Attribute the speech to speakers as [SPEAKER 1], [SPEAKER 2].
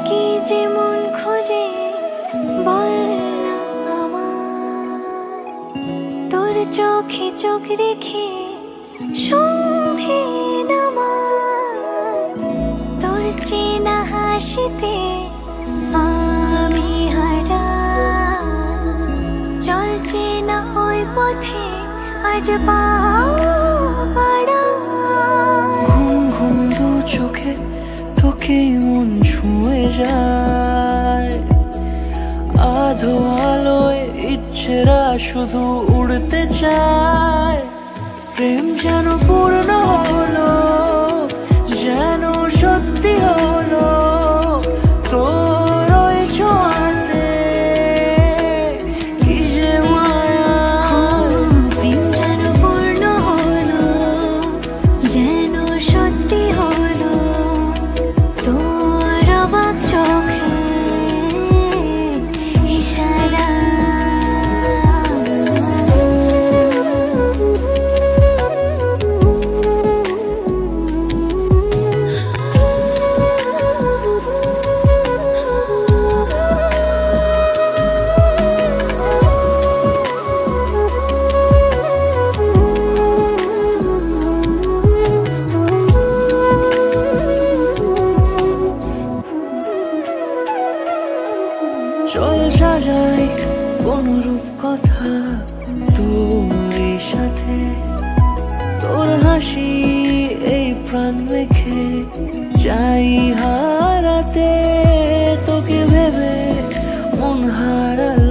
[SPEAKER 1] কি যে মন খোঁজে বল না আমায়, তোর চোখে চোখ রেখে সন্ধে নামায়, তোর চেনা হাসিতে আমি হারাই, চল চেনা ওই পথে আজ পাড়া।
[SPEAKER 2] ঘুম ঘুম দু চোখে তোকেই মন ছুঁয়ে যায়, আধো আলোয় ইচ্ছেরা শুধু উড়তে চায়। প্রেম যেন পূর্ণ হলো, যেন সত্যি হলো, তোর ওই ছোঁয়াতে কি যে মায়া।
[SPEAKER 1] প্রেম যেন পূর্ণ হলো, যেন সত্যি হলো, তোর অবাক চোখে ইশারা।
[SPEAKER 2] চল সাজাই কোন রূপ কথা তোর সাথে, তোর হাসি এই প্রাণ রেখে চাই হারাতে। তোকে ভেবে মন হারাল